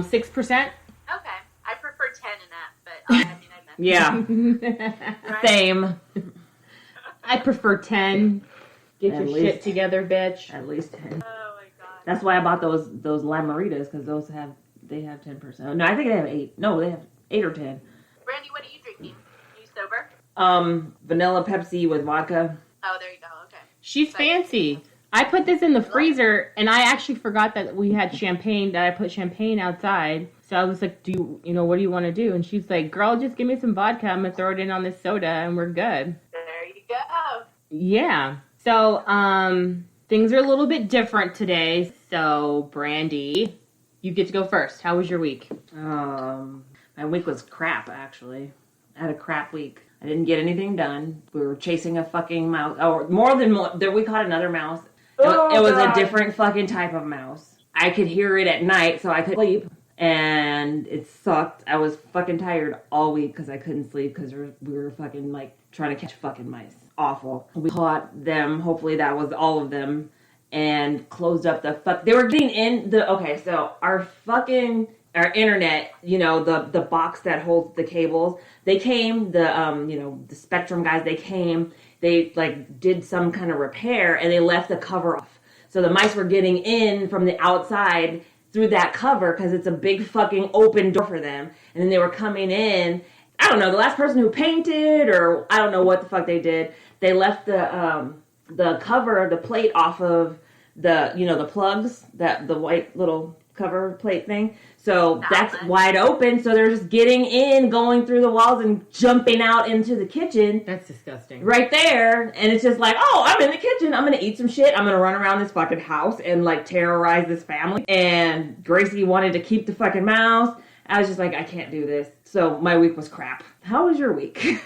6%. Okay. I prefer 10 in that, but I mean, Yeah. Right? Same. I prefer 10. Get At your least- shit together, bitch. At least 10. Oh my god. That's why I bought those Lamaritas, because they have 10%. No, I think they have 8. No, they have 8 or 10. Brandi, what are you drinking? Are you sober? Vanilla Pepsi with vodka. Oh, there you go. Okay. She's fancy. I put this in the freezer, and I actually forgot that we had champagne, that I put champagne outside. So I was like, what do you want to do? And she's like, girl, just give me some vodka. I'm going to throw it in on this soda, and we're good. There you go. Yeah. So, things are a little bit different today. So, Brandi, you get to go first. How was your week? My week was crap, actually. I had a crap week. I didn't get anything done. We were chasing a fucking mouse. Oh, we caught another mouse. It was a different fucking type of mouse. I could hear it at night, so I could sleep. And it sucked. I was fucking tired all week because I couldn't sleep because we were fucking, like, trying to catch fucking mice. Awful. We caught them. Hopefully that was all of them. And closed up the fuck. They were getting in the... Okay, so our internet, the box that holds the cables, they came, the Spectrum guys, they like did some kind of repair and they left the cover off. So the mice were getting in from the outside through that cover because it's a big fucking open door for them. And then they were coming in. I don't know, the last person who painted, or I don't know what the fuck they did. They left the cover, the plate off of the plugs, the white little cover plate thing. So that's wide open. So they're just getting in, going through the walls and jumping out into the kitchen. That's disgusting. Right there. And it's just like, oh, I'm in the kitchen. I'm going to eat some shit. I'm going to run around this fucking house and like terrorize this family. And Gracie wanted to keep the fucking mouse. I was just like, I can't do this. So my week was crap. How was your week? It's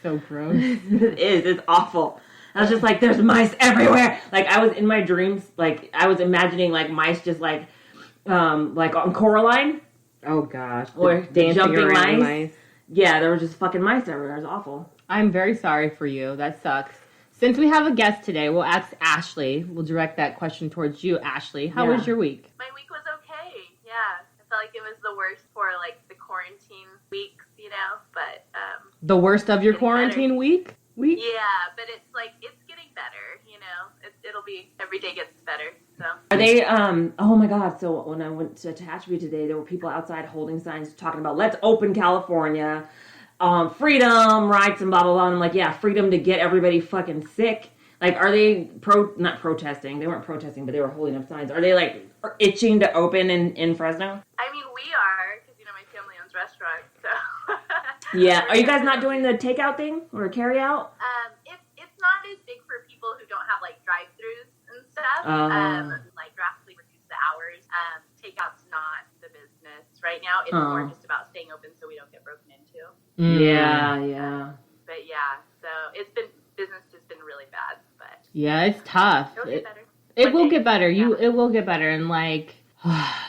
so gross. It is. It's awful. I was just like, there's mice everywhere. Like, I was in my dreams, like, I was imagining, like, mice just, like on Coraline. Oh, gosh. Or dancing jumping around mice. Yeah, there were just fucking mice everywhere. It was awful. I'm very sorry for you. That sucks. Since we have a guest today, we'll ask Ashley. We'll direct that question towards you, Ashley. How was your week? My week was okay. Yeah. I felt like it was the worst for, like, the quarantine weeks, but... The worst of your quarantine week? Yeah, but it's like, it's getting better, it'll be, every day gets better, so. Are they, oh my god, so when I went to Tehachapi today, there were people outside holding signs talking about, let's open California, freedom, rights, and blah, blah, blah. And I'm like, yeah, freedom to get everybody fucking sick. Like, are they not protesting, they weren't protesting, but they were holding up signs. Are they, like, itching to open in Fresno? I mean, we are, because, my family owns restaurants, so. Yeah, are you guys not doing the takeout thing, or carry out? It's not as big for people who don't have, like, drive-thrus and stuff. Like, drastically reduce the hours. Takeout's not the business right now. It's more just about staying open so we don't get broken into. Yeah. But yeah, so business has been really bad, but. Yeah, it's tough. It'll get better. It will get better. It will get better, and like,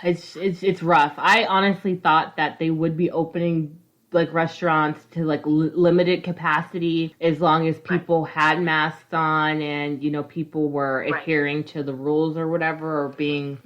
it's rough. I honestly thought that they would be opening like restaurants to like limited capacity as long as people had masks on and people were adhering to the rules or whatever, or being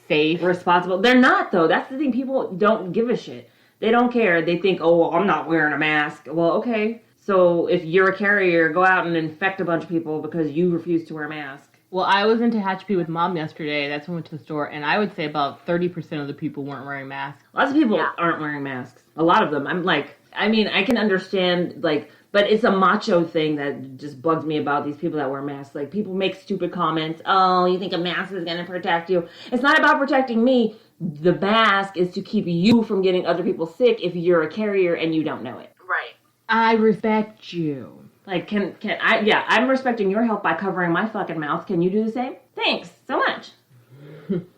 safe, responsible. They're not, though. That's the thing. People don't give a shit. They don't care. They think, oh, well, I'm not wearing a mask. Well, okay. So if you're a carrier, go out and infect a bunch of people because you refuse to wear a mask. Well, I was in Tehachapi with Mom yesterday. That's when we went to the store, and I would say about 30% of the people weren't wearing masks. Lots of people aren't wearing masks. A lot of them. I'm like, I mean, I can understand, like, but it's a macho thing that just bugs me about these people that wear masks. Like, people make stupid comments. Oh, you think a mask is going to protect you? It's not about protecting me. The mask is to keep you from getting other people sick if you're a carrier and you don't know it. Right. I respect you. Like, can I, I'm respecting your help by covering my fucking mouth. Can you do the same? Thanks so much.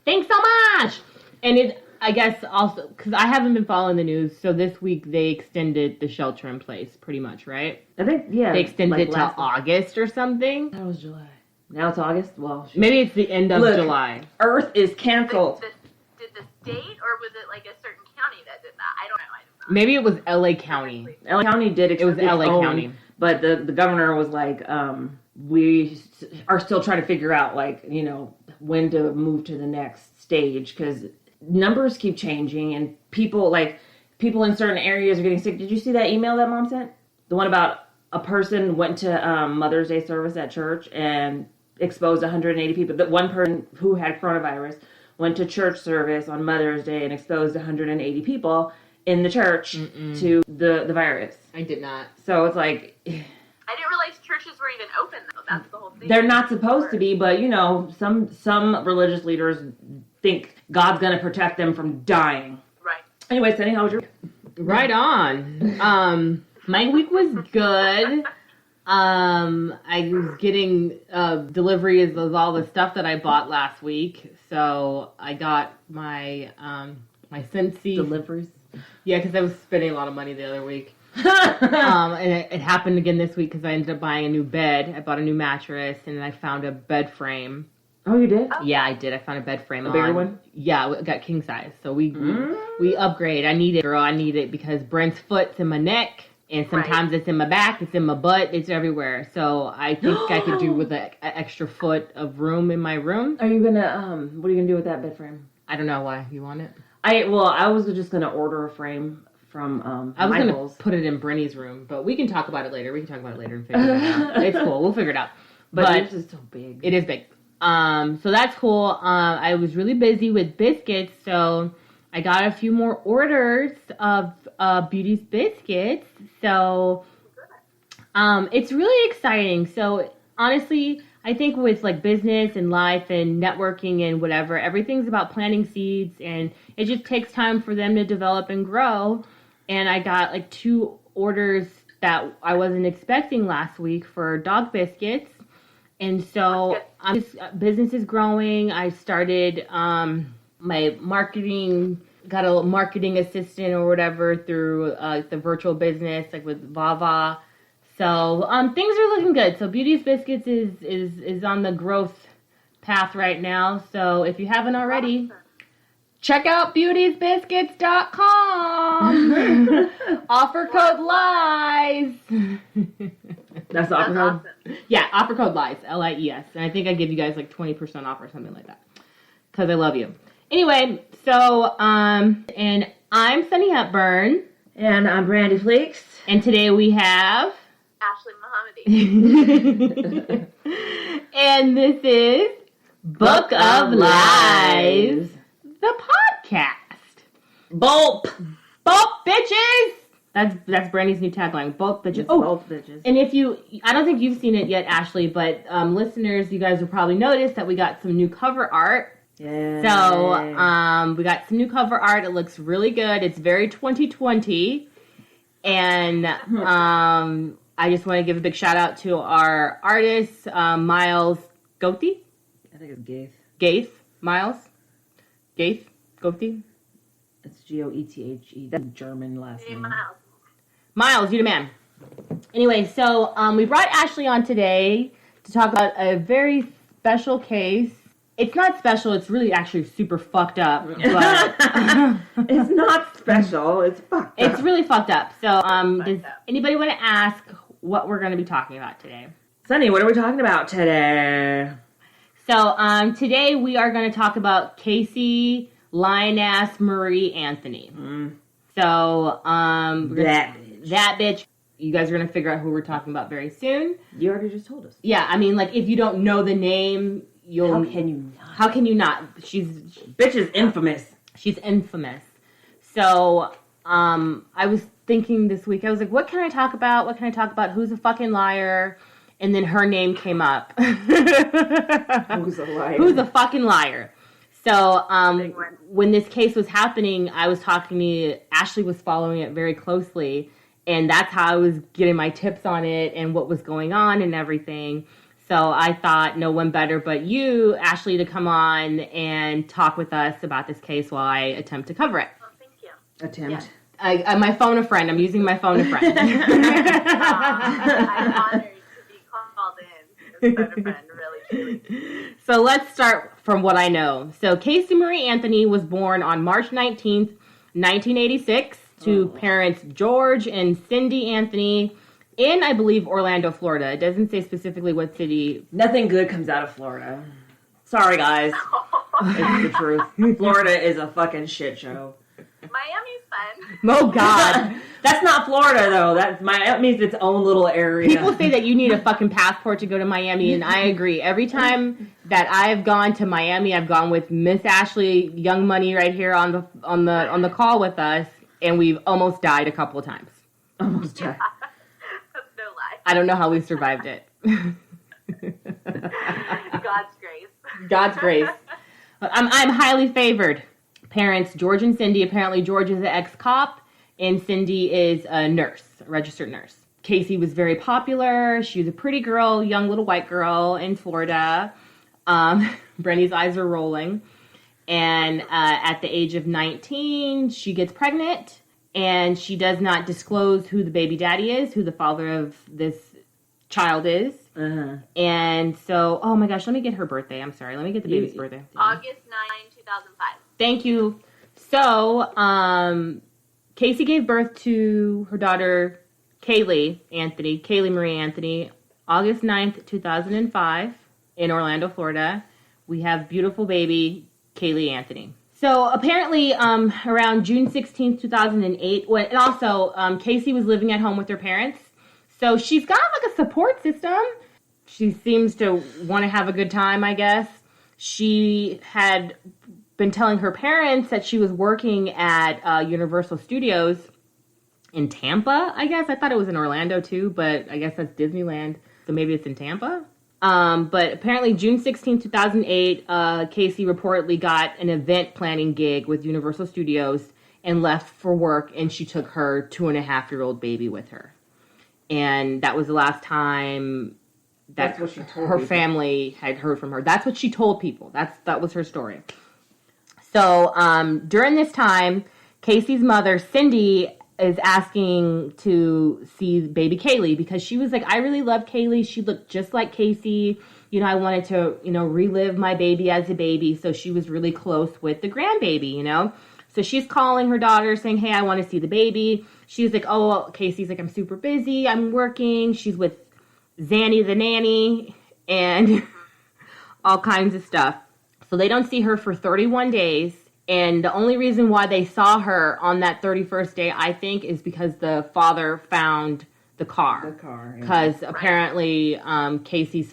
Thanks so much. And I guess also, because I haven't been following the news, so this week they extended the shelter in place, pretty much, right? I think, yeah. They extended it to August or something. That was July. Now it's August? Well, shit. Maybe it's the end of July. Earth is canceled. Did the state, or was it like a certain county that did that? I don't know. Maybe it was LA County. LA County did it was LA County. But the governor was like, we are still trying to figure out, like, when to move to the next stage. Because numbers keep changing and people in certain areas are getting sick. Did you see that email that Mom sent? The one about a person went to Mother's Day service at church and exposed 180 people. That one person who had coronavirus went to church service on Mother's Day and exposed 180 people in the church to the virus. I did not. So it's like... I didn't realize churches were even open, though. That's the whole thing. They're not supposed to be, but, some religious leaders think God's going to protect them from dying. Right. Anyway, Sunny, how was your... Right on. My week was good. I was getting deliveries of all the stuff that I bought last week. So I got my my Cincy deliveries. Yeah, because I was spending a lot of money the other week. And it happened again this week because I ended up buying a new bed. I bought a new mattress, and then I found a bed frame. Oh, you did? Yeah, I did. I found a bed frame. A bigger one? Yeah, I got king size. So we upgrade. I need it, girl. I need it because Brent's foot's in my neck. And sometimes it's in my back, it's in my butt, it's everywhere. So I think I could do with an extra foot of room in my room. Are you gonna, what are you gonna do with that bed frame? I don't know why. You want it? I was just gonna order a frame from I was Michael's. gonna put it in Brenny's room, but we can talk about it later. And figure it out. It's cool. We'll figure it out. But it's just so big. It is big. So that's cool. I was really busy with biscuits, so I got a few more orders of Beauty's biscuits. So it's really exciting. So honestly, I think with like business and life and networking and whatever, everything's about planting seeds, and it just takes time for them to develop and grow. And I got like 2 orders that I wasn't expecting last week for dog biscuits. And so business is growing. I started my marketing, got a marketing assistant or whatever through the virtual business, like with Vava. So things are looking good. So Beauty's Biscuits is on the growth path right now. So if you haven't already, check out beautiesbiscuits.com. Offer code LIES. That's the offer code? Awesome. Yeah, offer code LIES, LIES. And I think I give you guys like 20% off or something like that. Because I love you. Anyway, so, and I'm Sunny Hepburn. And I'm Brandi Fleeks. And today we have... Ashley Mohammadi. And this is Book of Lies, the podcast. Bulp! Bulp, bitches! That's Brandy's new tagline. Bulp, bitches. Bulp, bitches. And I don't think you've seen it yet, Ashley, but listeners, you guys will probably notice that we got some new cover art. Yeah. So, we got some new cover art. It looks really good. It's very 2020. And, I just want to give a big shout out to our artist, Myles Goethe. I think it's Goethe. Goethe? Myles? Goethe? Goethe? It's Goethe. That's a German last name. Myles, you the man. Anyway, so we brought Ashley on today to talk about a very special case. It's not special. It's really actually super fucked up. But it's not special. It's fucked up. It's really fucked up. So does anybody want to ask what we're going to be talking about today? Sunny, what are we talking about today? So today we are going to talk about Caylee Lioness Marie Anthony. So that bitch. You guys are going to figure out who we're talking about very soon. You already just told us. Yeah, I mean, like, if you don't know the name, you'll... How can you not? How can you not? Bitch is infamous. She's infamous. So, I was thinking this week, I was like, what can I talk about? What can I talk about? Who's a fucking liar? And then her name came up. Who's a liar? Who's a fucking liar? So, when this case was happening, I was talking to... Ashley was following it very closely. And that's how I was getting my tips on it and what was going on and everything. So I thought no one better but you, Ashley, to come on and talk with us about this case while I attempt to cover it. Well, thank you. Attempt. Yeah. My phone a friend. I'm using my phone a friend. I'm honored to be called in. Phone a friend, really, truly. So let's start from what I know. So Caylee Marie Anthony was born on March 19th, 1986. To parents George and Cindy Anthony in, I believe, Orlando, Florida. It doesn't say specifically what city. Nothing good comes out of Florida. Sorry, guys. It's the truth. Florida is a fucking shit show. Miami's fun. Oh, God. That's not Florida, though. Miami's its own little area. People say that you need a fucking passport to go to Miami, and I agree. Every time that I've gone to Miami, I've gone with Miss Ashley Young Money right here on the call with us, and we've almost died a couple of times. Almost died. That's no lie. I don't know how we survived it. God's grace. God's grace. I'm highly favored. Parents, George and Cindy. Apparently, George is an ex-cop, and Cindy is a nurse, a registered nurse. Casey was very popular. She was a pretty girl, young little white girl in Florida. Brandi's eyes are rolling. And at the age of 19, she gets pregnant, and she does not disclose who the baby daddy is, who the father of this child is. Uh-huh. And so, oh my gosh, let me get her birthday. I'm sorry. Let me get the baby's birthday. August 9, 2005. Thank you. So, Casey gave birth to her daughter, Caylee Marie Anthony, August 9th, 2005, in Orlando, Florida. We have beautiful baby, Caylee Anthony. So, apparently, around June 16th, 2008, and also, Casey was living at home with her parents. So, she's got like a support system. She seems to want to have a good time, I guess. She had been telling her parents that she was working at Universal Studios in Tampa, I guess. I thought it was in Orlando too, but I guess that's Disneyland. So maybe it's in Tampa. But apparently June 16, 2008, Casey reportedly got an event planning gig with Universal Studios and left for work, and she took her 2.5-year-old baby with her. And that was the last time that her family had heard from her. That's what she told people. That was her story. So during this time, Casey's mother, Cindy, is asking to see baby Caylee because she was like, I really love Caylee. She looked just like Casey. You know, I wanted to, relive my baby as a baby. So she was really close with the grandbaby, So she's calling her daughter saying, hey, I want to see the baby. She's like, oh, Casey's like, I'm super busy. I'm working. She's with Zanny the nanny and all kinds of stuff. So they don't see her for 31 days. And the only reason why they saw her on that 31st day, I think, is because the father found the car. Because apparently Casey's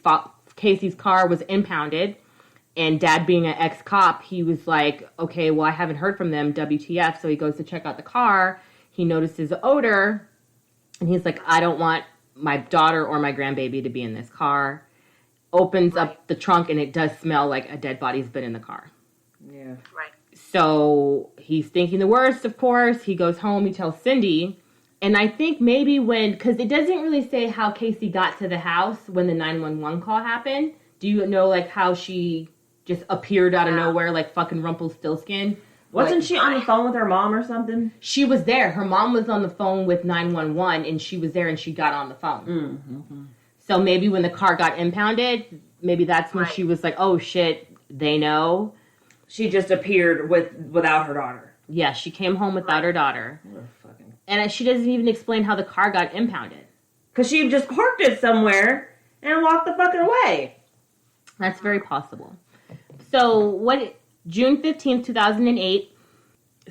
car was impounded. And Dad, being an ex-cop, he was like, okay, well, I haven't heard from them, WTF. So he goes to check out the car. He notices the odor. And he's like, I don't want my daughter or my grandbaby to be in this car. Opens up the trunk, and it does smell like a dead body's been in the car. Yeah. Right. So he's thinking the worst, of course. He goes home, he tells Cindy. And I think maybe because it doesn't really say how Casey got to the house when the 911 call happened. Do you know, like, how she just appeared out of nowhere like fucking Rumpelstiltskin? Wasn't she on the phone with her mom or something? She was there. Her mom was on the phone with 911, and she was there, and she got on the phone. Mm-hmm. So maybe when the car got impounded, maybe that's when she was like, oh, shit, they know. She just appeared without her daughter. Yeah, she came home without her daughter. And she doesn't even explain how the car got impounded. Because she just parked it somewhere and walked the fucking away. That's very possible. So, June 15th, 2008,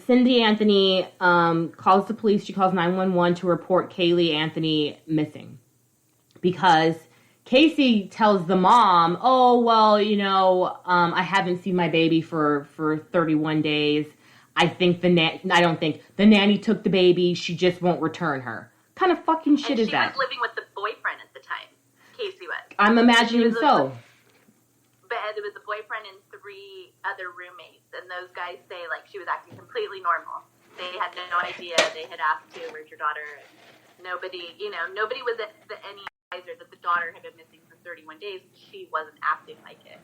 Cindy Anthony calls the police. She calls 911 to report Caylee Anthony missing. Because Casey tells the mom, oh, well, I haven't seen my baby for 31 days. I think the nanny took the baby. She just won't return her. What kind of fucking shit is that? She was living with the boyfriend at the time. Casey was. I'm imagining so. But it was the boyfriend and 3 other roommates. And those guys say, like, she was acting completely normal. They had no idea. They had asked her, where's your daughter? Nobody was any advisor that the daughter had been missing for 31 days. She wasn't acting like it,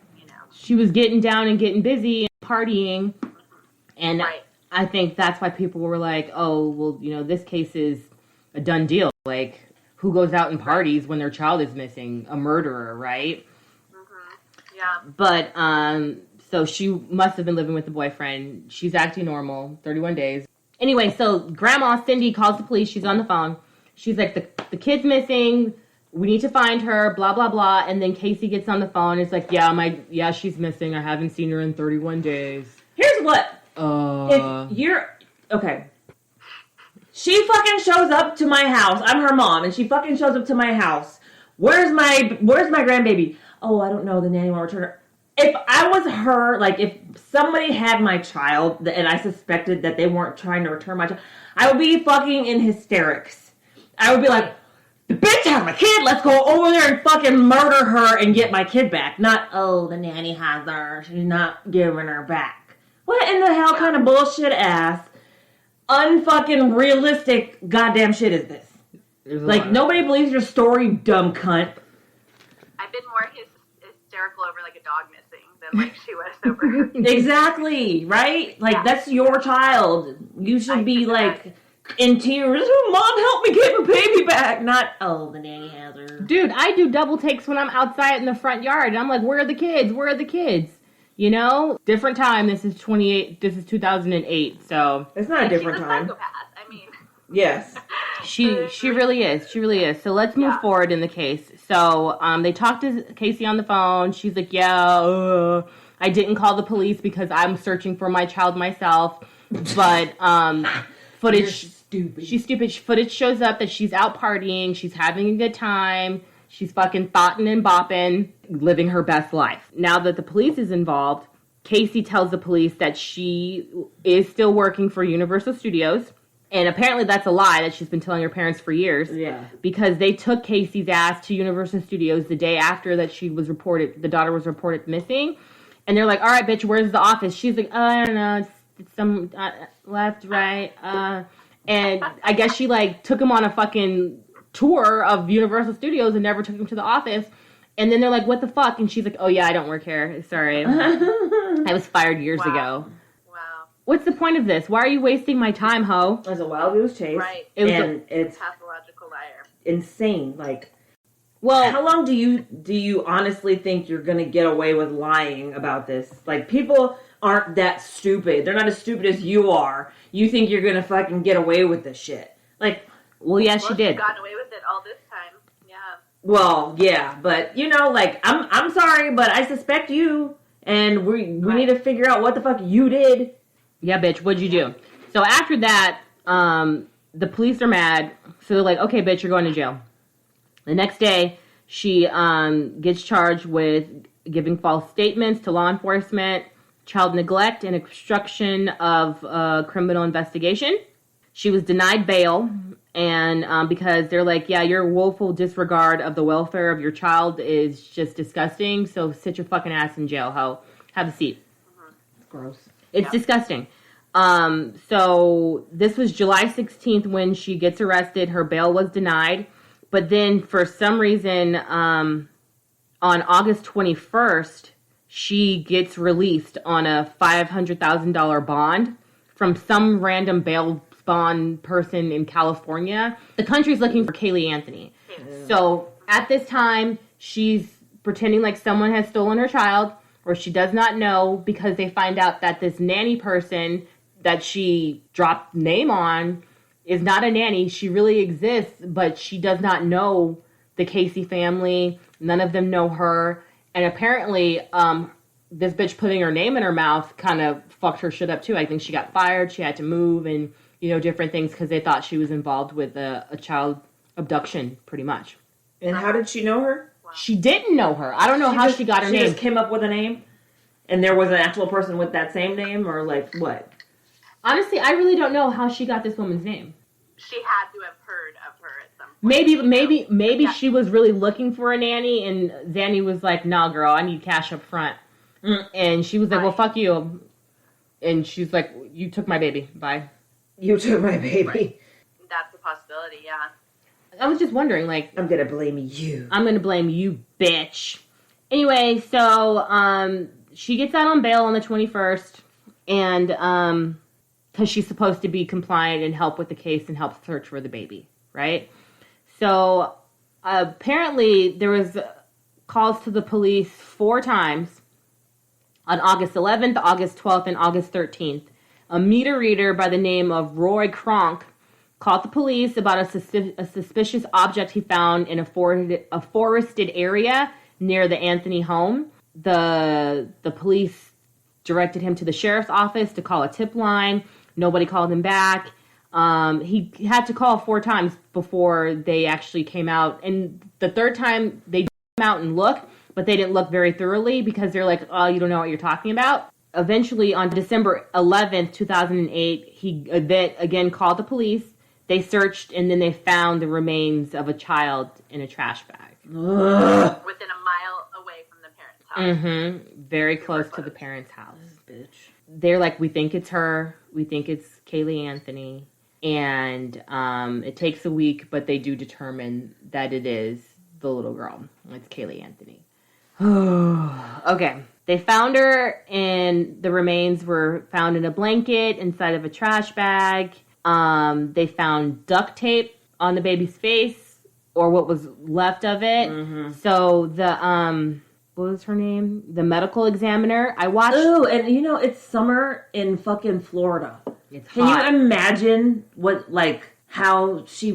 She was getting down and getting busy and partying. And I think that's why people were like, oh, well, this case is a done deal. Like, who goes out and parties when their child is missing? A murderer, right? Mm-hmm. Yeah. But, so she must have been living with the boyfriend. She's acting normal, 31 days. Anyway, so Grandma Cindy calls the police. She's on the phone. She's like, the kid's missing. we need to find her, blah, blah, blah. And then Casey gets on the phone. It's like, yeah, she's missing. I haven't seen her in 31 days. Here's what. Okay. She fucking shows up to my house. I'm her mom, and she fucking shows up to my house. Where's my grandbaby? Oh, I don't know. The nanny won't return her. If I was her, like, if somebody had my child, and I suspected that they weren't trying to return my child, I would be fucking in hysterics. I would be like, the bitch has my kid, let's go over there and fucking murder her and get my kid back. Not, oh, the nanny has her, she's not giving her back. What in the hell kind of bullshit ass, unfucking realistic goddamn shit is this? Like, nobody believes your story, dumb cunt. I've been more hysterical over, like, a dog missing than, like, she was over. Exactly, right? Like, that's your child. You should be, like, in tears. Oh, Mom, help me get my baby back. Not, oh, the nanny has her. Dude, I do double takes when I'm outside in the front yard. And I'm like, where are the kids? Where are the kids? You know? Different time. This is 2008, so. It's not a different time. She's a psychopath. I mean. Yes. She really is. She really is. So let's move forward in the case. So they talked to Casey on the phone. She's like, I didn't call the police because I'm searching for my child myself. But footage, she's stupid. Footage shows up that she's out partying. She's having a good time. She's fucking thotting and bopping, living her best life. Now that the police is involved, Casey tells the police that she is still working for Universal Studios. And apparently that's a lie that she's been telling her parents for years. Yeah. Because they took Casey's ass to Universal Studios the day after that the daughter was reported missing. And they're like, all right, bitch, where's the office? She's like, I don't know, it's some left, right. And I guess she, like, took him on a fucking tour of Universal Studios and never took him to the office. And then they're like, what the fuck? And she's like, oh, yeah, I don't work here. Sorry. I was fired years ago. What's the point of this? Why are you wasting my time, ho? It was a wild goose chase. Right. It's pathological liar. Insane. Like, well, how long do you honestly think you're gonna get away with lying about this? Like, people aren't that stupid. They're not as stupid as you are. You think you're gonna fucking get away with this shit? Like, well, yeah, she did. She got away with it all this time. Yeah. Well, yeah, but you know, like, I'm sorry, but I suspect you, and we need to figure out what the fuck you did. Yeah, bitch, what'd you do? So after that, the police are mad. So they're like, okay, bitch, you're going to jail. The next day, she gets charged with giving false statements to law enforcement, child neglect, and obstruction of criminal investigation. She was denied bail, and because they're like, yeah, your woeful disregard of the welfare of your child is just disgusting, so sit your fucking ass in jail, ho. Have a seat. It's gross. It's disgusting. So this was July 16th when she gets arrested. Her bail was denied. But then for some reason, on August 21st, she gets released on a $500,000 bond from some random bail bond person in California. The country's looking for Caylee Anthony. Yeah. So at this time, she's pretending like someone has stolen her child, or she does not know, because they find out that this nanny person that she dropped name on is not a nanny. She really exists, but she does not know the Casey family. None of them know her. And apparently, this bitch putting her name in her mouth kind of fucked her shit up too. I think she got fired. She had to move and, you know, different things because they thought she was involved with a child abduction, pretty much. And how did she know her? She didn't know her. I don't know how she got her name. She just came up with a name? And there was an actual person with that same name? Or, like, what? Honestly, I really don't know how she got this woman's name. She had to have heard of her at some point. Maybe she was really looking for a nanny, and Zanny was like, nah, girl, I need cash up front. And she was like, well, fuck you. And she's like, you took my baby. Bye. You took my baby. Right. That's a possibility, yeah. I was just wondering, like... I'm gonna blame you. I'm gonna blame you, bitch. Anyway, so, she gets out on bail on the 21st, and, because she's supposed to be compliant and help with the case and help search for the baby, right? So, apparently, there was calls to the police 4 times on August 11th, August 12th, and August 13th. A meter reader by the name of Roy Kronk called the police about a suspicious object he found in a forested area near the Anthony home. The police directed him to the sheriff's office to call a tip line. Nobody called him back. He had to call 4 times before they actually came out. And the third time, they came out and look, but they didn't look very thoroughly because they're like, oh, you don't know what you're talking about. Eventually, on December 11th, 2008, he again called the police. They searched, and then they found the remains of a child in a trash bag. Within a mile away from the parents' house. Mm-hmm. Very close to the parents' house. Bitch. They're like, we think it's her. We think it's Caylee Anthony. And it takes a week, but they do determine that it is the little girl. It's Caylee Anthony. Okay. They found her, and the remains were found in a blanket inside of a trash bag. They found duct tape on the baby's face, or what was left of it. Mm-hmm. So the what was her name? The medical examiner. I watched. Ooh, and it's summer in fucking Florida. It's hot. Can you imagine how she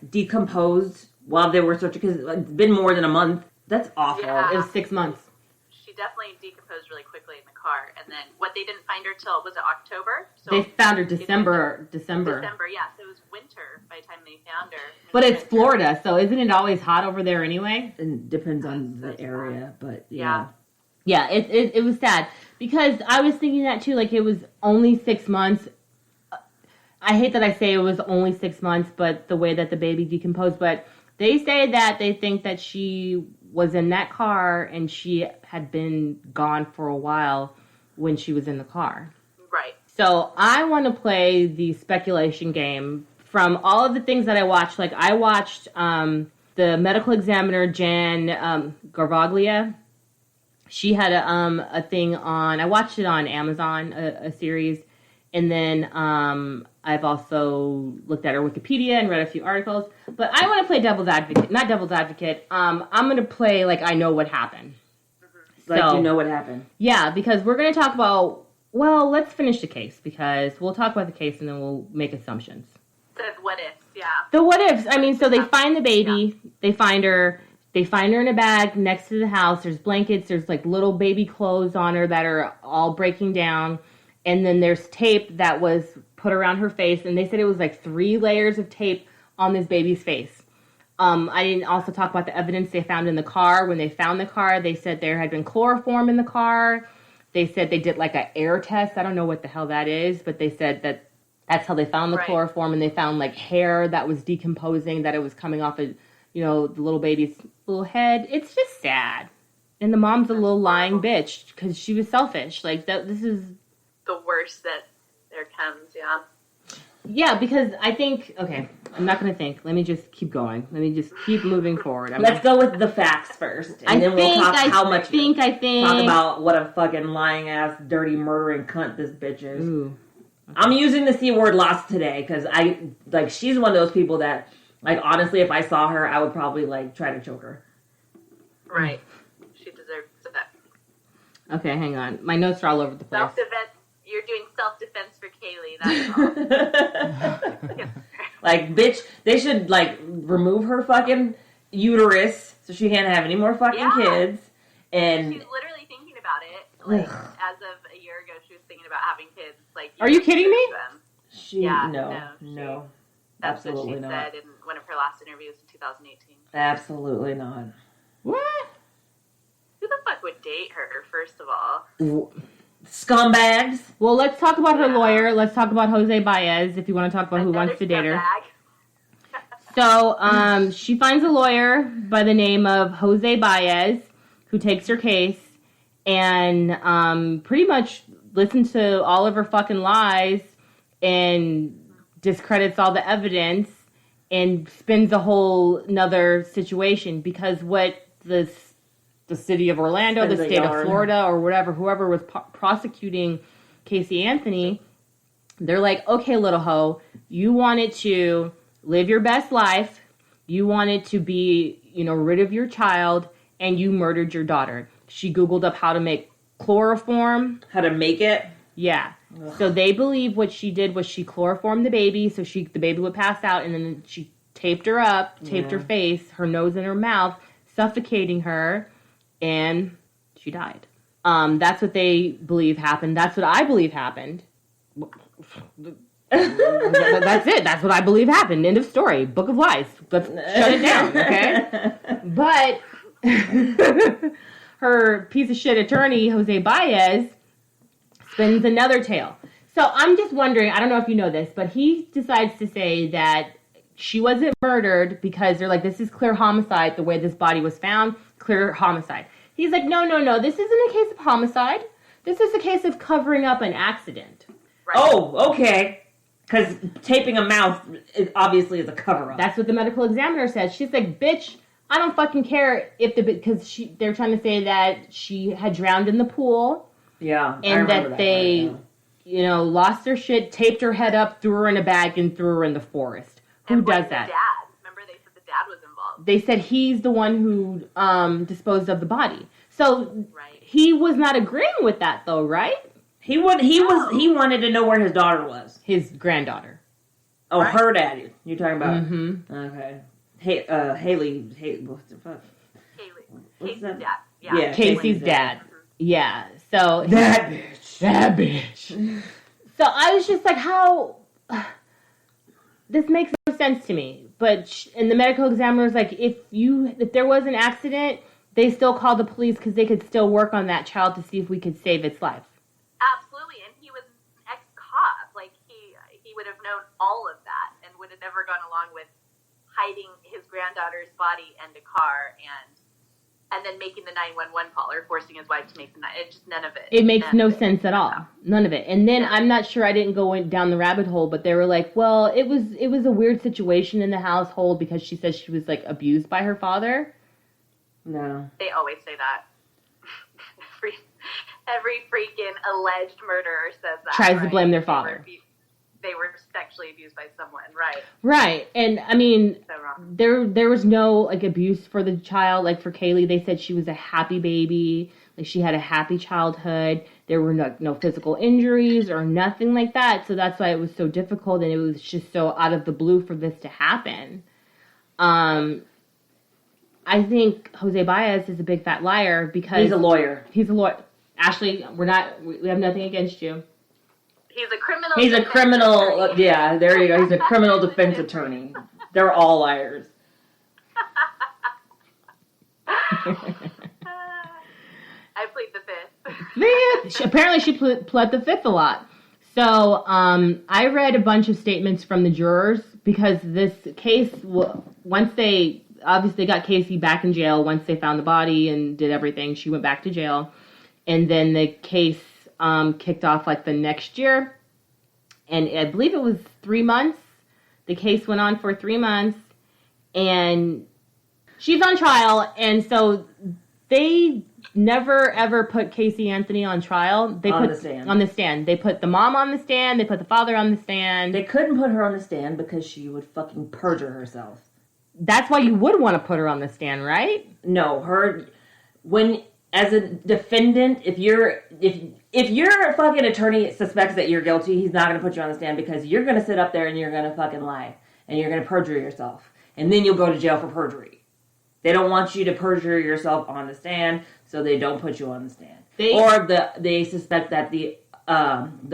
decomposed while they were searching? Because it's been more than a month. That's awful. Yeah. It was 6 months. She definitely decomposed really quickly in the car. And then they didn't find her till, was it October? So they found her December. December, yeah. So it was winter by the time they found her. But it's Florida, so isn't it always hot over there anyway? It depends on the area, but yeah. Yeah, it was sad. Because I was thinking that too, it was only 6 months. I hate that I say it was only 6 months, but the way that the baby decomposed. But they say that they think that she was in that car and she had been gone for a while when she was in the car. Right. So I want to play the speculation game from all of the things that I watched. I watched the medical examiner, Jan Garvaglia. She had a thing on, I watched it on Amazon, a series. And then I've also looked at her Wikipedia and read a few articles. But I want to play devil's advocate. Not devil's advocate. I'm going to play I know what happened. Mm-hmm. You know what happened. Yeah, because we're going to talk about, let's finish the case. Because we'll talk about the case and then we'll make assumptions. The what ifs, yeah. The what ifs. I mean, so they find the baby. Yeah. They find her in a bag next to the house. There's blankets. There's little baby clothes on her that are all breaking down. And then there's tape that was put around her face. And they said it was 3 layers of tape on this baby's face. I didn't also talk about the evidence they found in the car. When they found the car, they said there had been chloroform in the car. They said they did an air test. I don't know what the hell that is. But they said that's how they found the chloroform. And they found hair that was decomposing, that it was coming off of, the little baby's little head. It's just sad. And the mom's a little lying bitch because she was selfish. This is the worst that there comes, yeah. Yeah, because I think, okay, I'm not going to think. Let me just keep going. Let me just keep moving forward. Let's go with the facts first. And then we'll talk talk about what a fucking lying ass, dirty, murdering cunt this bitch is. Ooh. Okay. I'm using the C word lots today because she's one of those people that, honestly, if I saw her, I would probably, try to choke her. Right. She deserves that. Okay, hang on. My notes are all over the place. Self-defense. You're doing self-defense for Caylee, that's all. Bitch, they should, remove her fucking uterus so she can't have any more fucking kids. And she's literally thinking about it. As of a year ago, she was thinking about having kids. Are you kidding me? No. That's absolutely what she not. said in one of her last interviews in 2018. Absolutely not. What? Who the fuck would date her, first of all? Scumbags. Well, let's talk about her lawyer. Let's talk about Jose Baez, if you want to talk about who wants to date her. So, she finds a lawyer by the name of Jose Baez, who takes her case and pretty much listens to all of her fucking lies and discredits all the evidence and spins a whole nother situation. Because what the city of Orlando, the state of Florida, or whatever, whoever was prosecuting Caylee Anthony, they're like, okay, little hoe, you wanted to live your best life, you wanted to be, rid of your child, and you murdered your daughter. She Googled up how to make chloroform. How to make it? Yeah. Ugh. So they believe what she did was she chloroformed the baby so the baby would pass out, and then she taped her up, taped her face, her nose and her mouth, suffocating her, and she died. That's what they believe happened. That's what I believe happened. That's it. That's what I believe happened. End of story. Book of lies. Let's shut it down, okay? But her piece of shit attorney, Jose Baez, spins another tale. So I'm just wondering, I don't know if you know this, but he decides to say that she wasn't murdered because they're like, this is clear homicide, the way this body was found, clear homicide. He's like, no, this isn't a case of homicide. This is a case of covering up an accident. Right. Oh, okay. Because taping a mouth obviously is a cover-up. That's what the medical examiner says. She's like, bitch, I don't fucking care if because they're trying to say that she had drowned in the pool. Yeah. And that they, lost their shit, taped her head up, threw her in a bag, and threw her in the forest. Who does that? Dad. Remember they said the dad was involved. They said he's the one who disposed of the body. So he was not agreeing with that, though, right? He wanted to know where his daughter was. His granddaughter. Oh, right. Her daddy. You're talking about? Mm-hmm. Okay. Haley. What the fuck? Casey's dad. Yeah, Casey's dad. Mm-hmm. Yeah. So that bitch. So I was just like, how? This makes no sense to me. But and the medical examiner was like, if there was an accident, they still called the police because they could still work on that child to see if we could save its life. Absolutely, and he was an ex-cop. Like he would have known all of that and would have never gone along with hiding his granddaughter's body and a car and then making the 911 call or forcing his wife to make the none of it. It makes no sense at all. None of it. And then I'm not sure, I didn't go down the rabbit hole, but they were like, well, it was a weird situation in the household because she says she was like abused by her father. No. They always say that. Every freaking alleged murderer says that. Tries to blame their father. They were sexually abused by someone, right? Right. And I mean, so wrong. there was no like abuse for the child. Like for Caylee, they said she was a happy baby. Like she had a happy childhood. There were no physical injuries or nothing like that. So that's why it was so difficult, and it was just so out of the blue for this to happen. I think Jose Baez is a big fat liar because he's a lawyer. Ashley, we have nothing against you. He's a criminal. Yeah, there you go. He's a criminal defense attorney. They're all liars. I plead the fifth. Apparently she pled the fifth a lot. So I read a bunch of statements from the jurors because this case, once they obviously got Casey back in jail, once they found the body and did everything, she went back to jail. And then the case kicked off like the next year. And I believe it was 3 months. The case went on for 3 months. And she's on trial. And so they never, ever put Caylee Anthony on trial. On the stand. They put the mom on the stand. They put the father on the stand. They couldn't put her on the stand because she would fucking perjure herself. That's why you would want to put her on the stand, right? No, as a defendant, if your fucking attorney suspects that you're guilty, he's not going to put you on the stand because you're going to sit up there and you're going to fucking lie. And you're going to perjure yourself. And then you'll go to jail for perjury. They don't want you to perjure yourself on the stand, so they don't put you on the stand. They suspect that the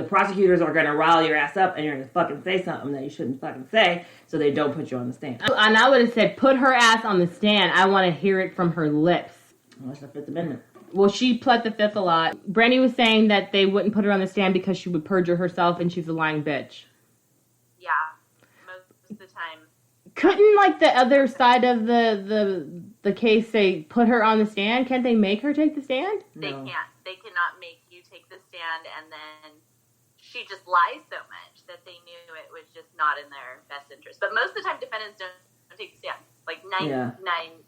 prosecutors are going to rile your ass up and you're going to fucking say something that you shouldn't fucking say, so they don't put you on the stand. And I would have said, put her ass on the stand. I want to hear it from her lips. Well, that's the Fifth Amendment. Well, she pled the fifth a lot. Brandi was saying that they wouldn't put her on the stand because she would perjure herself and she's a lying bitch. Yeah, most of the time. Couldn't like the other side of the case say put her on the stand? Can't they make her take the stand? They can't. They cannot make you take the stand, and then she just lies so much that they knew it was just not in their best interest. But most of the time, defendants don't take the stand. Like 99.9%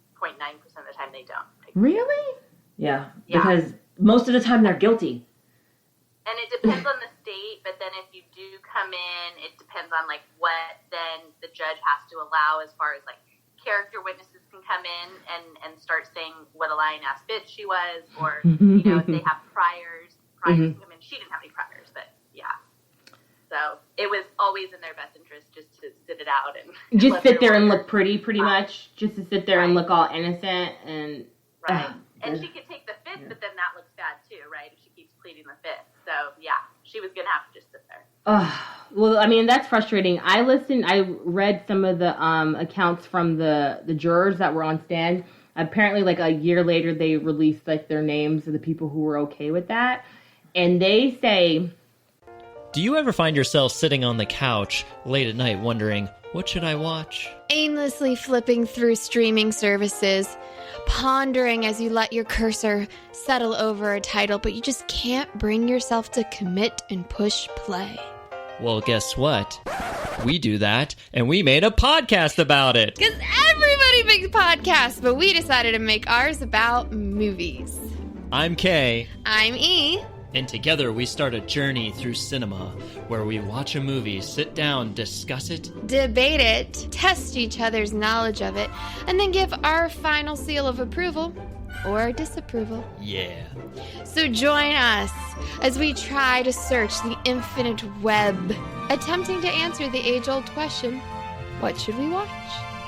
of the time, they don't. Really? Yeah, because most of the time they're guilty. And it depends on the state, but then if you do come in, it depends on like what then the judge has to allow as far as like character witnesses can come in and start saying what a lying ass bitch she was, or if they have priors can come in. She didn't have any priors, but yeah. it was always in their best interest just to sit it out and just sit there and look pretty much. Just to sit there and look all innocent and right. And she could take the fifth, but then that looks bad too, right? If she keeps pleading the fifth. So yeah, she was gonna have to just sit there. Well, I mean, that's frustrating. I read some of the accounts from the jurors that were on stand. Apparently, like a year later, they released like their names of the people who were okay with that, and they say, do you ever find yourself sitting on the couch late at night wondering, what should I watch? Aimlessly flipping through streaming services, pondering as you let your cursor settle over a title, but you just can't bring yourself to commit and push play. Well, guess what? We do that, and we made a podcast about it. Because everybody makes podcasts, but we decided to make ours about movies. I'm Kay. I'm E. And together we start a journey through cinema where we watch a movie, sit down, discuss it, debate it, test each other's knowledge of it, and then give our final seal of approval or disapproval. Yeah. So join us as we try to search the infinite web, attempting to answer the age-old question, what should we watch?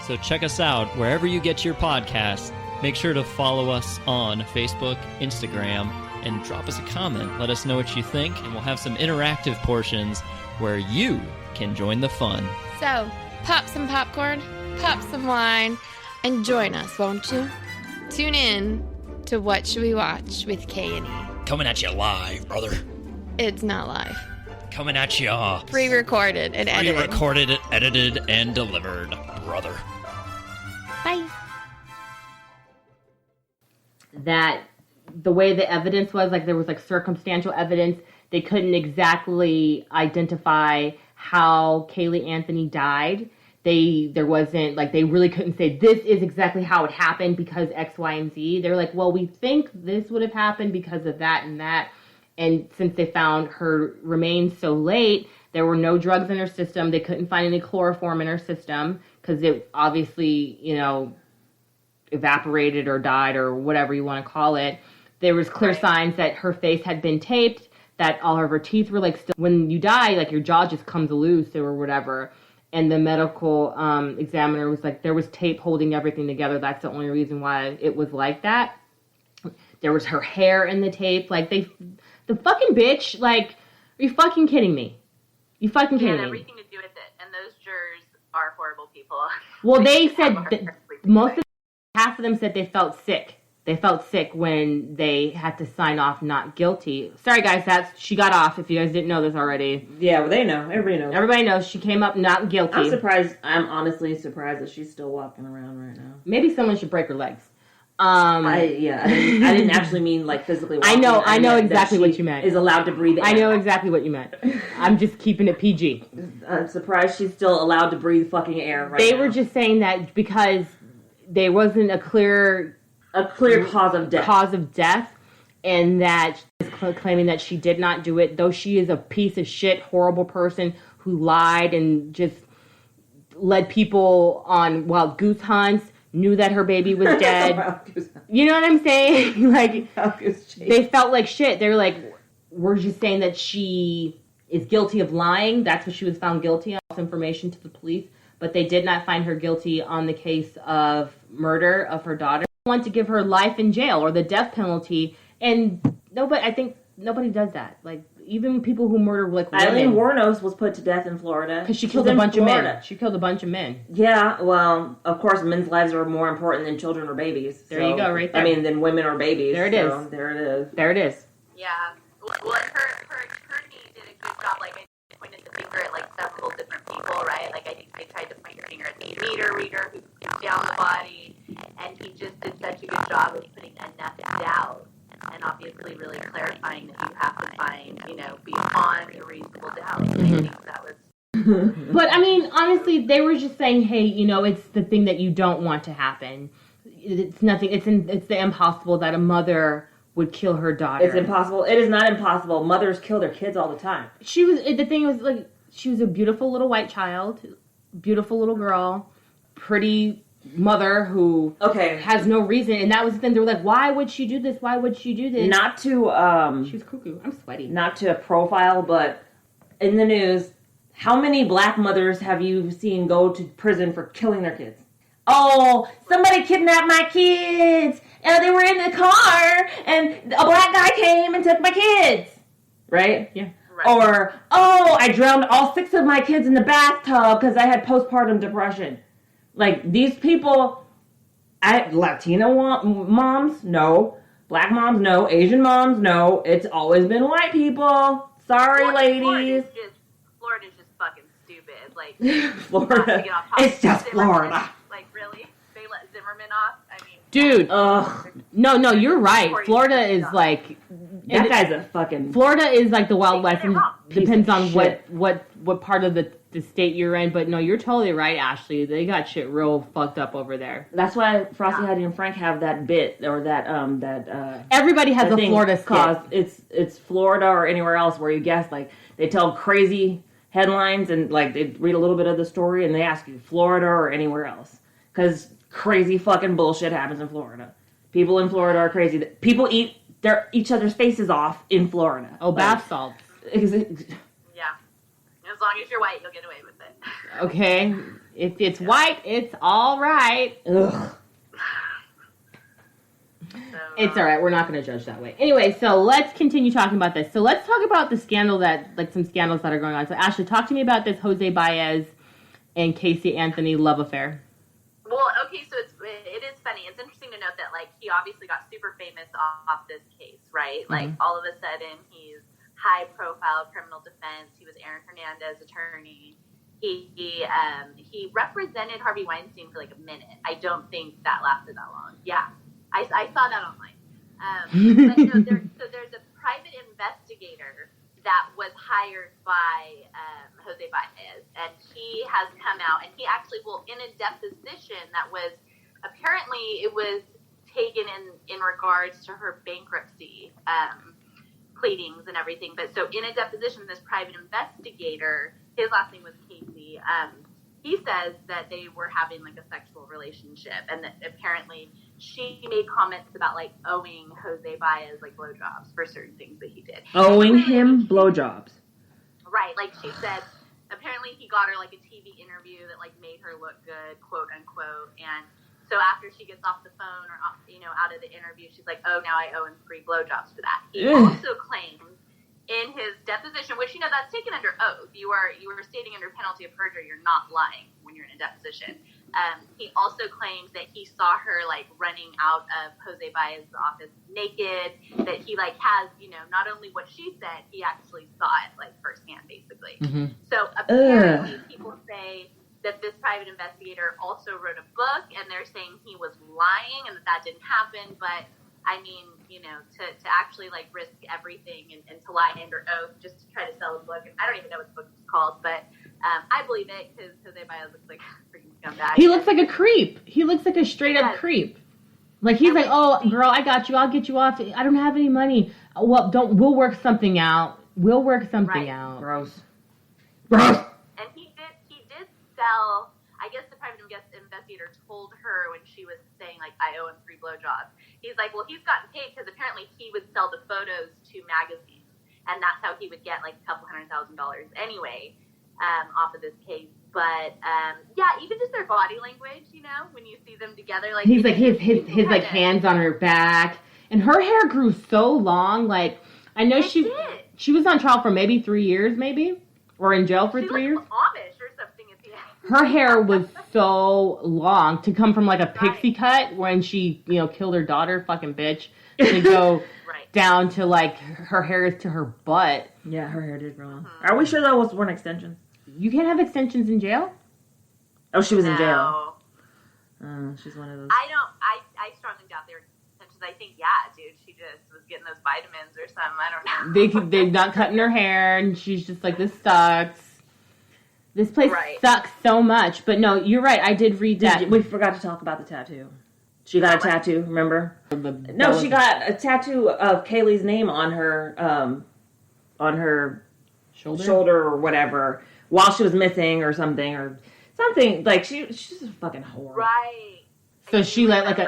So check us out wherever you get your podcasts. Make sure to follow us on Facebook, Instagram, and drop us a comment. Let us know what you think, and we'll have some interactive portions where you can join the fun. So, pop some popcorn, pop some wine, and join us, won't you? Tune in to What Should We Watch with K and E. Coming at you live, brother. It's not live. Coming at you. Pre-recorded and edited. Pre-recorded, edited, and delivered, brother. Bye. that the way the evidence was, like there was like circumstantial evidence, they couldn't exactly identify how Caylee Anthony died. There wasn't, like, they really couldn't say this is exactly how it happened because X, Y, and Z. They're like, well, we think this would have happened because of that and that. And since they found her remains so late, there were no drugs in her system. They couldn't find any chloroform in her system because it obviously, you know, evaporated or died or whatever you want to call it. There was clear signs that her face had been taped, that all of her teeth were, like, still, when you die, like, your jaw just comes loose or whatever. And the medical examiner was like, there was tape holding everything together. That's the only reason why it was like that. There was her hair in the tape. Like, the fucking bitch, like, are you fucking kidding me? You fucking kidding me? It had everything to do with it. And those jurors are horrible people. Well, they said that half of them said they felt sick. They felt sick when they had to sign off not guilty. Sorry, guys, she got off, if you guys didn't know this already. Yeah, well, they know. Everybody knows. Everybody knows. She came up not guilty. I'm surprised. I'm honestly surprised that she's still walking around right now. Maybe someone should break her legs. I didn't actually mean, like, physically walking. I know exactly what you meant. Is allowed to breathe air. I know exactly what you meant. I'm just keeping it PG. I'm surprised she's still allowed to breathe fucking air right now. They were just saying that because there wasn't a clear cause of death. And that she's claiming that she did not do it, though she is a piece of shit, horrible person who lied and just led people on wild goose hunts, knew that her baby was dead. You know what I'm saying? Like, they felt like shit. They were like, we're just saying that she is guilty of lying. That's what she was found guilty of, false information to the police. But they did not find her guilty on the case of murder of her daughter. They want to give her life in jail or the death penalty. And I think nobody does that. Like, even people who murder, like, women. Eileen Wuornos was put to death in Florida. Because she killed a bunch of men. She killed a bunch of men. Yeah, well, of course, men's lives are more important than children or babies. There you go, right there. I mean, than women or babies. There it is. There it is. Yeah. Well, her attorney did a good job. Like, I pointed the finger at, like, several different people, right? Like, I think they tried to point your finger at the meter reader who put down the body. And he just did such a good job of putting enough doubt. And obviously really clarifying that you have to find, beyond a reasonable doubt. Mm-hmm. I think that was... But, I mean, honestly, they were just saying, hey, it's the thing that you don't want to happen. It's nothing, it's the impossible that a mother would kill her daughter. It's impossible. It is not impossible. Mothers kill their kids all the time. The thing was, like, she was a beautiful little white child, beautiful little girl, pretty mother who has no reason, and that was the thing. They were like, why would she do this? Why would she do this? Not to she was cuckoo. I'm sweaty. Not to profile, but in the news, How many black mothers have you seen go to prison for killing their kids? Oh, somebody kidnapped my kids. And they were in the car, and a black guy came and took my kids. Right? Yeah. Right. Or, oh, I drowned all 6 of my kids in the bathtub because I had postpartum depression. Like, these people, Latino moms, no. Black moms, no. Asian moms, no. It's always been white people. Sorry, ladies. Florida's just fucking stupid. Like, Florida. It's just Florida. Like, really? They let Zimmerman off? I mean... Dude. Ugh. No, you're right. Florida is like... That guy's a fucking... Florida is like the Wild West, and depends on shit. what part of the state you're in. But no, you're totally right, Ashley. They got shit real fucked up over there. That's why Frosty, Heidi, and Frank have that bit, or that everybody has a Florida cause. skit. It's Florida or anywhere else where you guess, like, they tell crazy headlines and, like, they read a little bit of the story and they ask you Florida or anywhere else. Because crazy fucking bullshit happens in Florida. People in Florida are crazy. People eat each other's faces off in Florida. Oh, bath salts. Yeah. As long as you're white, you'll get away with it. Okay. If it's white, it's all right. Ugh. It's all right. We're not going to judge that way. Anyway, so let's continue talking about this. So let's talk about the scandal some scandals that are going on. So Ashley, talk to me about this Jose Baez and Caylee Anthony love affair. Well, okay, so it is funny. It's interesting to note that, like, he obviously got super famous off this case, right? Mm-hmm. Like, all of a sudden, he's high-profile criminal defense. He was Aaron Hernandez's attorney. He represented Harvey Weinstein for, like, a minute. I don't think that lasted that long. Yeah, I saw that online. But no, there's a private investigator that was hired by Jose Baez, and he has come out, and he actually, in a deposition that was, apparently it was taken in regards to her bankruptcy pleadings and everything, but so in a deposition, this private investigator, his last name was Casey, he says that they were having, like, a sexual relationship, and that apparently she made comments about, like, owing Jose Baez, like, blowjobs for certain things that he did. Owing him blowjobs. Right, like, she said, apparently he got her, like, a TV interview that, like, made her look good, quote unquote, and so after she gets off the phone or, out of the interview, she's like, oh, now I owe him 3 blowjobs for that. He also claims in his deposition, which, that's taken under oath. You are stating under penalty of perjury. You're not lying when you're in a deposition. He also claims that he saw her, like, running out of Jose Baez's office naked, that he, like, has, not only what she said, he actually saw it, like, firsthand, basically. Mm-hmm. So apparently people say that this private investigator also wrote a book, and they're saying he was lying and that didn't happen, but I mean, to actually, like, risk everything and to lie under oath just to try to sell a book. And I don't even know what the book is called, but I believe it because Jose Baez looks like a freaking scumbag. He looks like a creep. He looks like a straight-up creep. Like, he's like, oh, girl, I got you. I'll get you off. I don't have any money. Well, we'll work something out. We'll work something out. Gross. And he did sell... I guess the private investigator told her when she was saying, like, I owe him 3 blowjobs. He's like, well, he's gotten paid because apparently he would sell the photos to magazines. And that's how he would get, like, a couple $100,000 anyway off of this case. But, yeah, even just their body language, when you see them together. Like, he's like, his like, hands on her back. And her hair grew so long. Like, I know she was on trial for maybe 3 years, maybe? Or in jail for 3 years? Amish or something at the end. Her hair was so long to come from, like, a pixie cut when she, killed her daughter, fucking bitch, to go down to, like, her hair is to her butt. Yeah, her hair did grow long. Are we sure that weren't extensions? You can't have extensions in jail? Oh, she was in jail. She's one of those. I strongly doubt they were extensions. I think, dude, she just was getting those vitamins or something. I don't know. They're not cutting her hair, and she's just like, this sucks. This place sucks so much. But no, you're right. I did read that. We forgot to talk about the tattoo. She got a tattoo, remember? She got a tattoo of Caylee's name on her shoulder or whatever while she was missing or something. Like, she's a fucking whore. Right. So she let like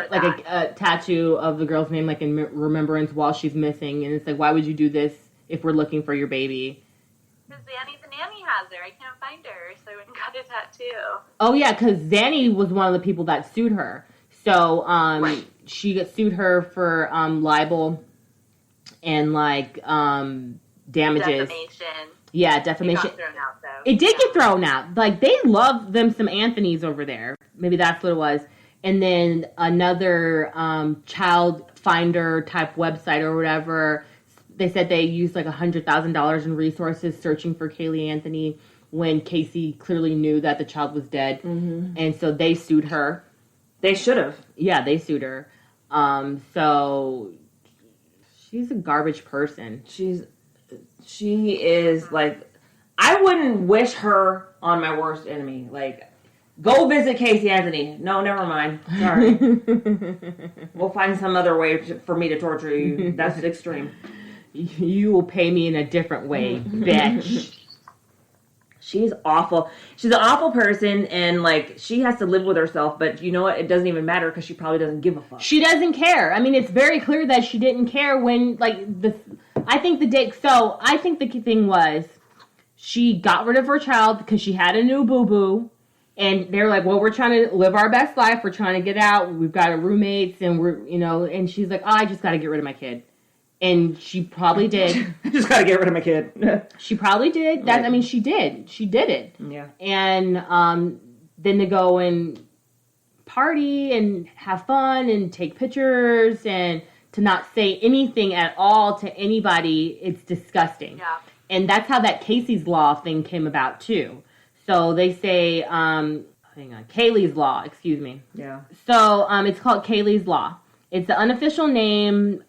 a tattoo of the girl's name, like, in remembrance while she's missing. And it's like, why would you do this if we're looking for your baby? Because Annie the nanny has her. I can't find her. So I went and got a tattoo. Oh, yeah, because Zanny was one of the people that sued her. So Right. she sued her for libel and, like, damages. Defamation. Yeah, defamation. It got thrown out, though. It did get thrown out. Like, they love them some Anthonys over there. Maybe that's what it was. And then another child finder type website or whatever, they said they used like $100,000 in resources searching for Caylee Anthony when Casey clearly knew that the child was dead. Mm-hmm. And so they sued her. They should have. Yeah, they sued her. So she's a garbage person. She is like, I wouldn't wish her on my worst enemy. Like, go visit Caylee Anthony. No, never mind. Sorry. We'll find some other way for me to torture you. That's extreme. You will pay me in a different way, bitch. She's awful. She's an awful person, and, like, she has to live with herself, but you know what? It doesn't even matter because she probably doesn't give a fuck. She doesn't care. I mean, it's very clear that she didn't care when, like, I think the key thing was she got rid of her child because she had a new boo-boo, and they're like, well, we're trying to live our best life. We're trying to get out. We've got roommates, and and she's like, oh, I just got to get rid of my kid. And she probably did. I just gotta get rid of my kid. She probably did. That, right. I mean, she did. She did it. Yeah. And then to go and party and have fun and take pictures and to not say anything at all to anybody, it's disgusting. Yeah. And that's how that Casey's Law thing came about, too. So they say, Caylee's Law, excuse me. Yeah. So it's called Caylee's Law. It's the unofficial name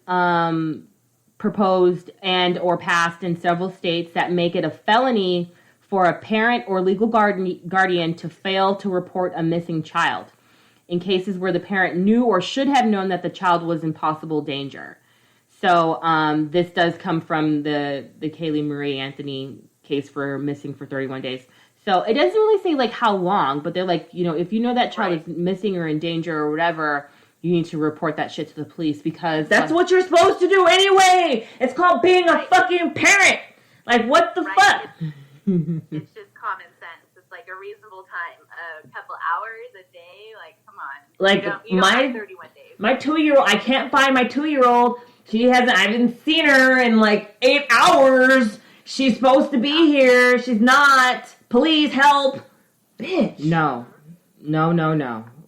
proposed and or passed in several states that make it a felony for a parent or legal guardian to fail to report a missing child in cases where the parent knew or should have known that the child was in possible danger. So this does come from the Caylee Marie Anthony case for missing for 31 days. So it doesn't really say like how long, but they're like, if you know that child is missing or in danger or whatever, you need to report that shit to the police because... That's what you're supposed to do anyway! It's called being a fucking parent! Like, what the fuck? It's just common sense. It's like a reasonable time. A couple hours a day? Like, come on. Like, you don't have 31 days. My 2-year-old... I can't find my 2-year-old. I haven't seen her in like 8 hours. She's supposed to be here. She's not. Please help. Bitch. No.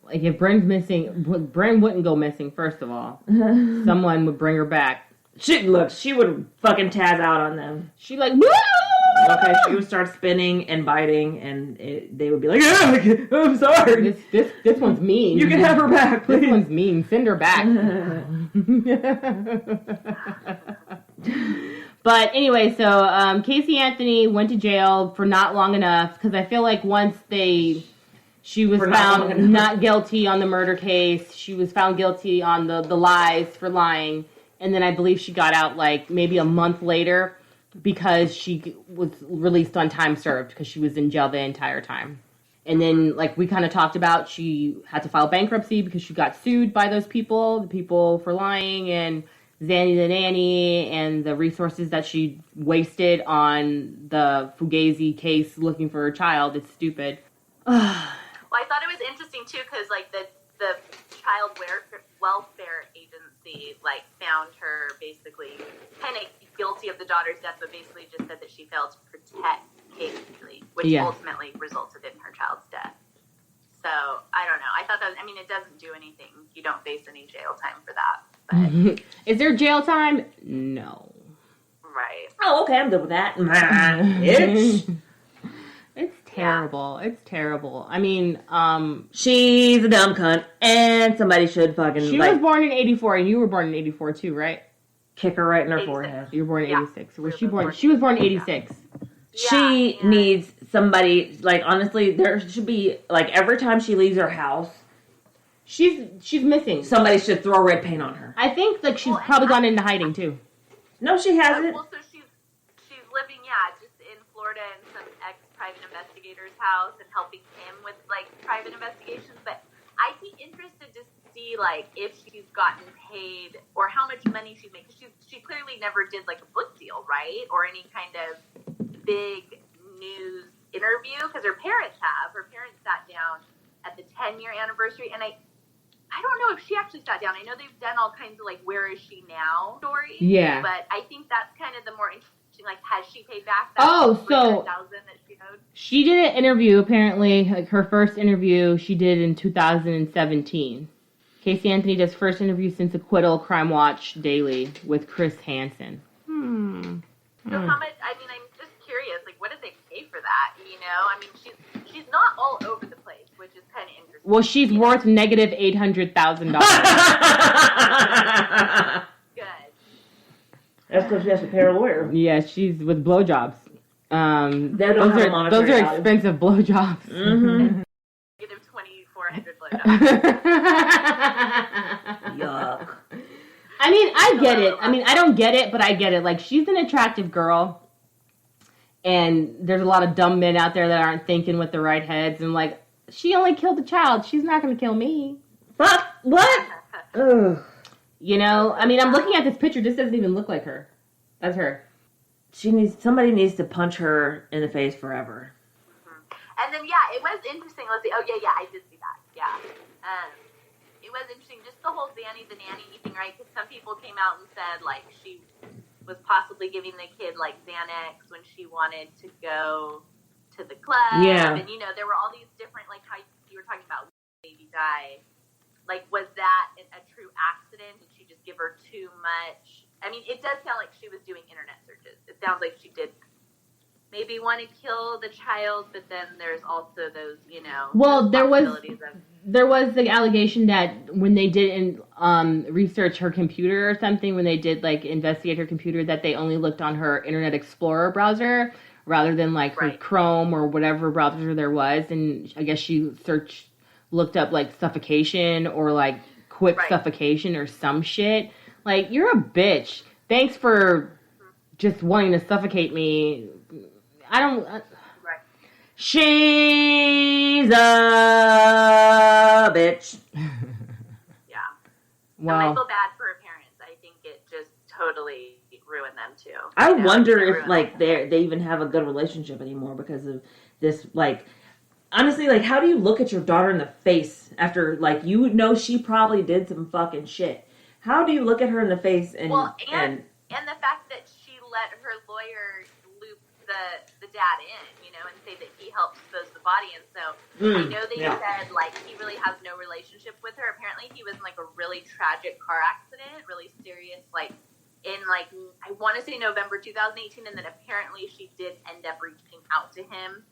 Like, if Bren's missing, Bren wouldn't go missing, first of all. Someone would bring her back. She would fucking Taz out on them. She like, okay, she would start spinning and biting, and they would be like, I'm sorry. This one's mean. You can have her back, please. This one's mean. Send her back. But anyway, so Caylee Anthony went to jail for not long enough, because I feel like once she was found not guilty on the murder case. She was found guilty on the lies for lying. And then I believe she got out like maybe a month later because she was released on time served because she was in jail the entire time. And then, like we kind of talked about, she had to file bankruptcy because she got sued by those people, the people for lying and Zanny the nanny and the resources that she wasted on the Fugazi case looking for her child. It's stupid. Well, I thought it was interesting, too, because, like, the child welfare agency, like, found her basically kind of guilty of the daughter's death, but basically just said that she failed to protect Caylee, which ultimately resulted in her child's death. So, I don't know. I thought that was, it doesn't do anything. You don't face any jail time for that. But Is there jail time? No. Right. Oh, okay, I'm good with that. Bitch. It's terrible. Yeah. It's terrible. She's a dumb cunt, and somebody should fucking... She was born in 84, and you were born in 84 too, right? Kick her right in her 86. forehead. You were born in 86. Was she born? She was born in 86. Yeah. She needs somebody, like, honestly, there should be, like, every time she leaves her house... She's missing. Somebody should throw red paint on her. I think, like, she's probably gone into hiding, too. No, she hasn't. Well, so she's living, just in Florida in some ex-private investigator's house and helping him with, like, private investigations. But I'd be interested to see, like, if she's gotten paid or how much money she's making. She clearly never did, like, a book deal, right? Or any kind of big news interview, because her parents sat down at the 10-year anniversary, and I don't know if she actually sat down. I know they've done all kinds of, like, where is she now stories. Yeah. But I think that's kind of the more interesting, like, has she paid back that $300,000 that she owed? She did an interview, apparently, like her first interview she did in 2017. Caylee Anthony does first interview since acquittal, Crime Watch Daily, with Chris Hansen. So how much, I mean, I'm just curious, like, what did they pay for that, you know? I mean, she's not all over the place, which is kind of interesting. Well, she's worth negative $800,000. Good. That's because she has to pay her lawyer. Yeah, she's with blowjobs. Those are expensive blowjobs. Mm-hmm. Negative 2,400 blowjobs. Yuck. I mean, I get it. I mean, I don't get it, but I get it. Like, she's an attractive girl, and there's a lot of dumb men out there that aren't thinking with the right heads, and, like, she only killed a child. She's not going to kill me. Fuck. What? Ugh. You know? I mean, I'm looking at this picture. This doesn't even look like her. That's her. Somebody needs to punch her in the face forever. Mm-hmm. And then, yeah, it was interesting. Let's see. Oh, yeah, I did see that. Yeah. It was interesting, just the whole Zanny the nanny thing, right? Because some people came out and said, like, she was possibly giving the kid, like, Xanax when she wanted to go to the club. Yeah. And, you know, there were all these different, like, how you were talking about baby die. Like, was that a true accident? Did she just give her too much? I mean, it does sound like she was doing internet searches. It sounds like she did maybe want to kill the child, but then there's also those, you know, well, there was the allegation that when they did research her computer or something, when they did, like, investigate her computer, that they only looked on her Internet Explorer browser rather than, like, her Chrome or whatever browser there was. And I guess she looked up, like, suffocation or, like, quick suffocation or some shit. Like, you're a bitch. Thanks for just wanting to suffocate me. I don't... She's a bitch. Yeah. Wow. And I feel bad for her parents. I think it just totally ruined them, too. I wonder if, like, they even have a good relationship anymore because of this, like... Honestly, like, how do you look at your daughter in the face after, like, you know she probably did some fucking shit? How do you look at her in the face and the fact that she let her lawyer loop the dad in, you know, and say that he helped dispose the body. And so I know they said, like, he really has no relationship with her. Apparently he was in, like, a really tragic car accident, really serious, like, in, like, I want to say November 2018, and then apparently she did end up reaching out to him,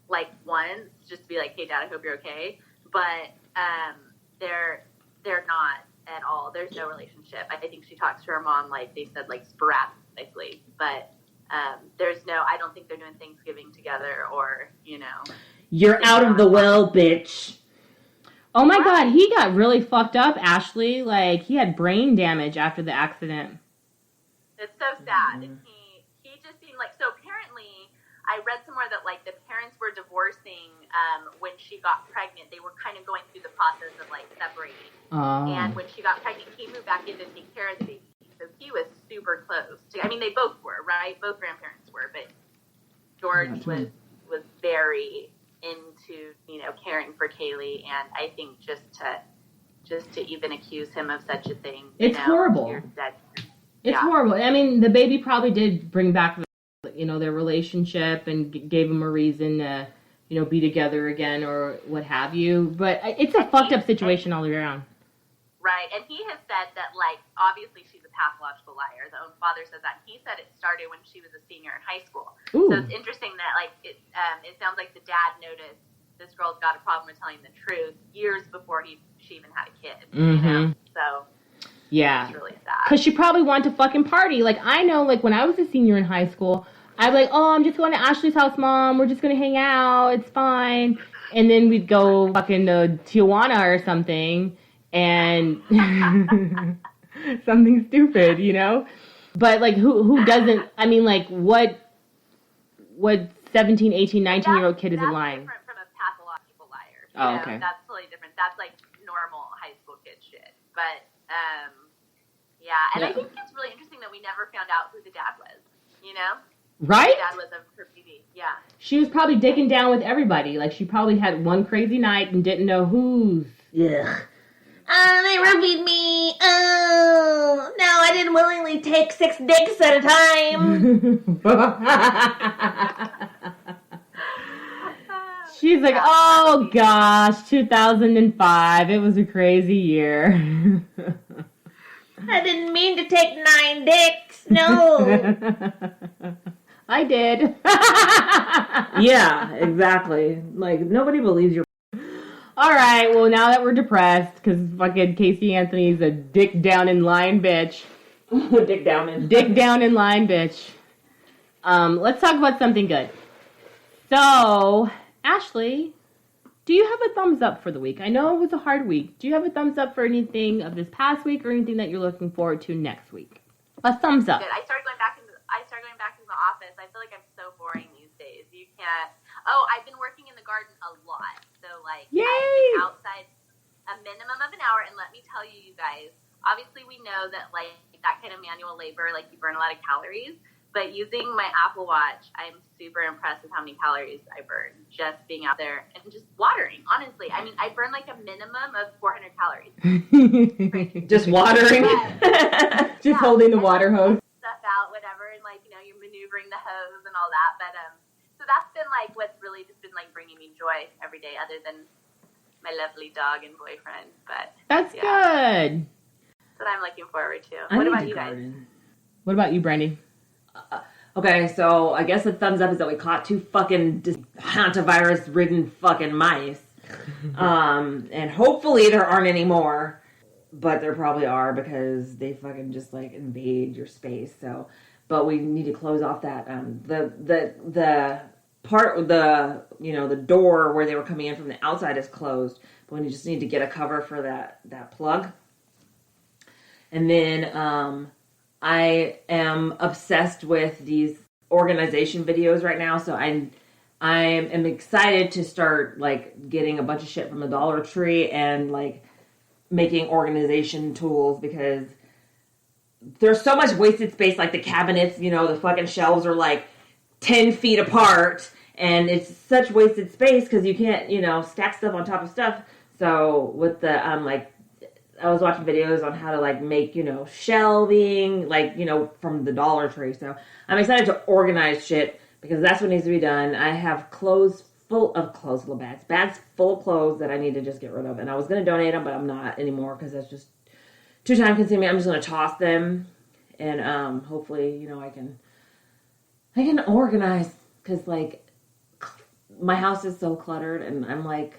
like, once, just to be like, hey, Dad, I hope you're okay. But they're not at all. There's no relationship. I think she talks to her mom, like, they said, like, sporadically. But I don't think they're doing Thanksgiving together or, you know. You're out of the well, bitch. Oh, my God. He got really fucked up, Ashley. Like, he had brain damage after the accident. It's so sad. And he just seemed like, so apparently, I read somewhere that, like, the parents were divorcing when she got pregnant. They were kind of going through the process of, like, separating. And when she got pregnant, he moved back in to take care of the baby. So he was super close to, I mean, they both were, right? Both grandparents were, but George was very into, you know, caring for Caylee. And I think just to even accuse him of such a thing, it's horrible. It's horrible. I mean, the baby probably did bring back, you know, their relationship and gave them a reason to, you know, be together again or what have you. But it's a fucked up situation all around. Right. And he has said that, like, obviously she's a pathological liar. The own father says that. He said it started when she was a senior in high school. Ooh. So it's interesting that, like, it sounds like the dad noticed this girl's got a problem with telling the truth years before she even had a kid. You know? So... yeah. It's really sad. Because she probably wanted to fucking party. Like, I know, like, when I was a senior in high school, I'd be like, oh, I'm just going to Ashley's house, Mom. We're just going to hang out. It's fine. And then we'd go fucking to Tijuana or something. And something stupid, you know? But, like, who doesn't... I mean, like, what 17, 18, 19-year-old kid isn't lying? That's different from a pathological liar. Oh, okay. That's totally different. That's, like, normal high school kid shit. But... I think it's really interesting that we never found out who the dad was, you know? Right? Who the dad was of her baby, yeah. she was probably dicking down with everybody. Like, she probably had one crazy night and didn't know who's. Ugh. Oh, they rubied me. Oh, no, I didn't willingly take 6 dicks at a time. She's like, oh gosh, 2005. It was a crazy year. I didn't mean to take 9 dicks. No. I did. Yeah, exactly. Like, nobody believes you're... All right, well, now that we're depressed, because fucking Caylee Anthony's a dick down in line bitch. Dick down in. Dick down in line bitch. Let's talk about something good. So, Ashley, do you have a thumbs up for the week? I know it was a hard week. Do you have a thumbs up for anything of this past week or anything that you're looking forward to next week? A thumbs up. Good. I started going back into the office. I feel like I'm so boring these days. You can't. Oh, I've been working in the garden a lot. So, like, yay! I've been outside a minimum of an hour. And let me tell you, you guys, obviously we know that, like, that kind of manual labor, like, you burn a lot of calories. But using my Apple Watch, I'm super impressed with how many calories I burn just being out there and just watering. Honestly, I mean, I burn like a minimum of 400 calories. Just watering? Just holding the water hose. Stuff out, whatever, and like, you know, you're maneuvering the hose and all that. But so that's been like what's really just been like bringing me joy every day, other than my lovely dog and boyfriend. But that's good. That's what I'm looking forward to. What about you guys? What about you, Brandi? Okay, so I guess the thumbs up is that we caught 2 fucking hantavirus-ridden fucking mice. And hopefully there aren't any more. But there probably are because they fucking just, like, invade your space. So, but we need to close off that, the part, the door where they were coming in from the outside is closed. But we just need to get a cover for that plug. And then, I am obsessed with these organization videos right now, so I am excited to start, like, getting a bunch of shit from the Dollar Tree and, like, making organization tools because there's so much wasted space. Like, the cabinets, the fucking shelves are, like, 10 feet apart, and it's such wasted space because you can't, stack stuff on top of stuff. So with the, I was watching videos on how to, like, make, shelving, like, from the Dollar Tree. So I'm excited to organize shit because that's what needs to be done. I have bags full of clothes that I need to just get rid of. And I was going to donate them, but I'm not anymore because that's just too time consuming. I'm just going to toss them and hopefully, I can organize because, like, my house is so cluttered and I'm like,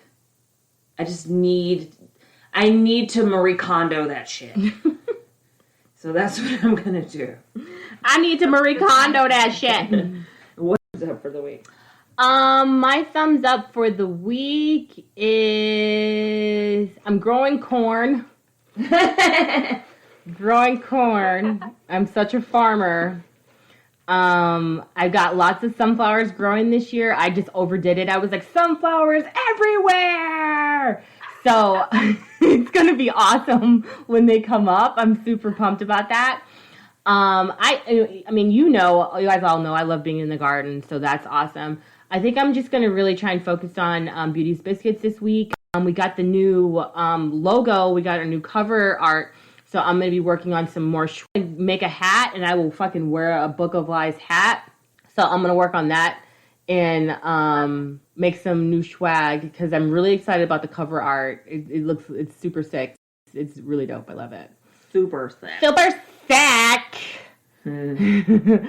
I need to Marie Kondo that shit. So that's what I'm going to do. I need to Marie Kondo that shit. What's up for the week? My thumbs up for the week is I'm growing corn. Growing corn. I'm such a farmer. I've got lots of sunflowers growing this year. I just overdid it. I was like, sunflowers everywhere! So it's going to be awesome when they come up. I'm super pumped about that. I mean, you guys all know I love being in the garden, so that's awesome. I think I'm just going to really try and focus on Beauty's Biscuits this week. We got the new logo. We got our new cover art. So I'm going to be working on some more make a hat, and I will fucking wear a Book of Lies hat. So I'm going to work on that and make some new swag because I'm really excited about the cover art. It's super sick. It's really dope. I love it. Super sick. Super sick. That's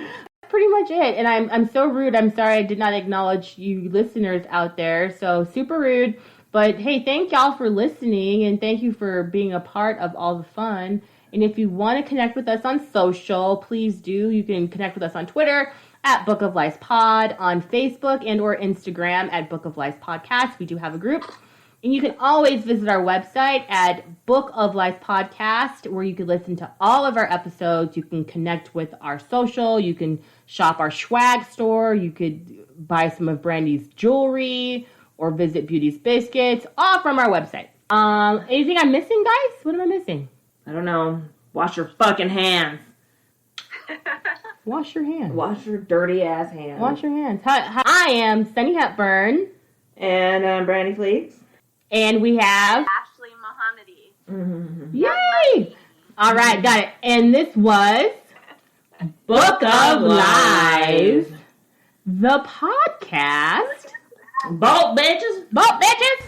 pretty much it. And I'm so rude. I'm sorry I did not acknowledge you listeners out there. So super rude. But hey, thank y'all for listening and thank you for being a part of all the fun. And if you want to connect with us on social, please do. You can connect with us on Twitter at Book of Lies Pod, on Facebook and or Instagram at Book of Lies Podcast. We do have a group. And you can always visit our website at Book of Lies Podcast, where you can listen to all of our episodes. You can connect with our social. You can shop our swag store. You could buy some of Brandi's jewelry or visit Beauty's Biscuits, all from our website. Anything I'm missing, guys? What am I missing? I don't know. Wash your fucking hands. Wash your hands. Wash your dirty ass hands. Wash your hands. Hi, I am Sunni Hepburn. And I'm Brandi Fleeks. And we have... Ashley Mohammadi. Mm-hmm. Yay! All right, got it. And this was... Book of Lies. The podcast. Bolt bitches. Bolt bitches.